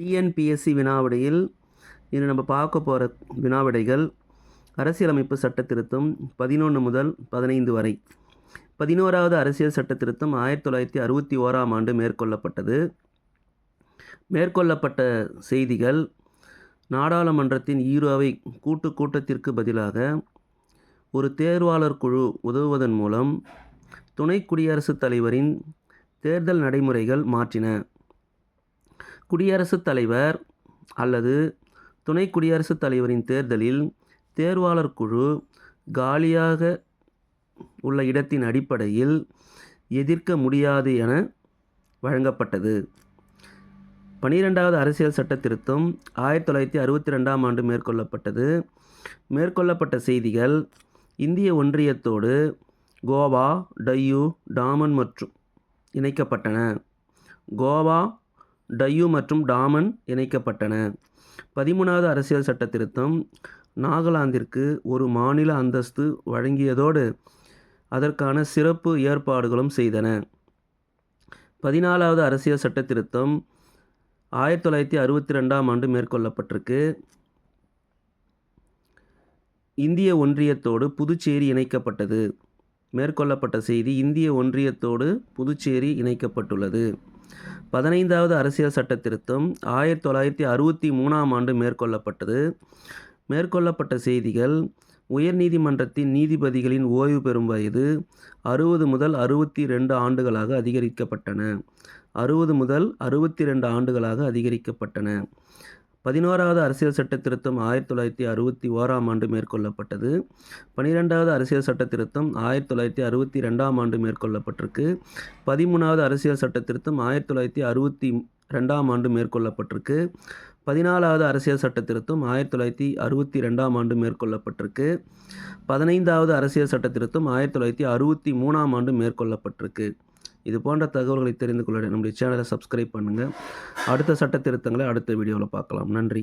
TNPSC வினாவிடையில் இன்று நம்ம பார்க்க போகிற வினாவிடைகள் அரசியலமைப்பு சட்ட திருத்தம் 11 முதல் 15 வரை. 11வது அரசியல் சட்ட திருத்தம் 1961ஆம் ஆண்டு மேற்கொள்ளப்பட்டது. மேற்கொள்ளப்பட்ட செய்திகள்: நாடாளுமன்றத்தின் ஈருஅவை கூட்டத்திற்கு பதிலாக ஒரு தேர்வாளர் குழு உதவுவதன் மூலம் துணை குடியரசுத் தலைவரின் தேர்தல் நடைமுறைகள் மாற்றின. குடியரசுத் தலைவர் அல்லது துணை குடியரசுத் தலைவரின் தேர்தலில் தேர்வாளர் குழு காலியாக உள்ள இடத்தின் அடிப்படையில் எதிர்க்க முடியாது என வழங்கப்பட்டது. 12வது அரசியல் சட்ட திருத்தம் 1962ஆம் ஆண்டு மேற்கொள்ளப்பட்டது. மேற்கொள்ளப்பட்ட செய்திகள்: இந்திய ஒன்றியத்தோடு கோவா, டையூ, டாமன் மற்றும் இணைக்கப்பட்டன. கோவா, டையூ மற்றும் டாமன் இணைக்கப்பட்டன. 13வது அரசியல் சட்ட திருத்தம் நாகாலாந்திற்கு ஒரு மாநில அந்தஸ்து வழங்கியதோடு அதற்கான சிறப்பு ஏற்பாடுகளும் செய்தன. 14வது அரசியல் சட்ட திருத்தம் 1962ஆம் ஆண்டு மேற்கொள்ளப்பட்டிருக்கு. இந்திய ஒன்றியத்தோடு புதுச்சேரி இணைக்கப்பட்டது. மேற்கொள்ளப்பட்ட செய்தி: இந்திய ஒன்றியத்தோடு புதுச்சேரி இணைக்கப்பட்டுள்ளது. 15வது அரசியல் சட்ட திருத்தம் 1963ஆம் ஆண்டு மேற்கொள்ளப்பட்டது. மேற்கொள்ளப்பட்ட செய்திகள்: உயர்நீதிமன்றத்தின் நீதிபதிகளின் ஓய்வு பெறும் வயது 60 முதல் 62 ஆண்டுகளாக அதிகரிக்கப்பட்டன. 60 முதல் 62 ஆண்டுகளாக அதிகரிக்கப்பட்டன. 11வது அரசியல் சட்ட திருத்தம் 1961ஆம் ஆண்டு மேற்கொள்ளப்பட்டது. 12வது அரசியல் சட்ட திருத்தம் 1962ஆம் ஆண்டு மேற்கொள்ளப்பட்டிருக்கு. 13வது அரசியல் சட்ட திருத்தம் 1962ஆம் ஆண்டு மேற்கொள்ளப்பட்டிருக்கு. 14வது அரசியல் சட்ட திருத்தம் 1962ஆம் ஆண்டு மேற்கொள்ளப்பட்டிருக்கு. 15வது அரசியல் சட்ட திருத்தம் 1963ஆம் ஆண்டு மேற்கொள்ளப்பட்டிருக்கு. இது போன்ற தகவல்களை தெரிந்து கொள்ள நம்முடைய சேனலை சப்ஸ்கிரைப் பண்ணுங்கள். அடுத்த சட்ட திருத்தங்களை அடுத்த வீடியோவில் பார்க்கலாம். நன்றி.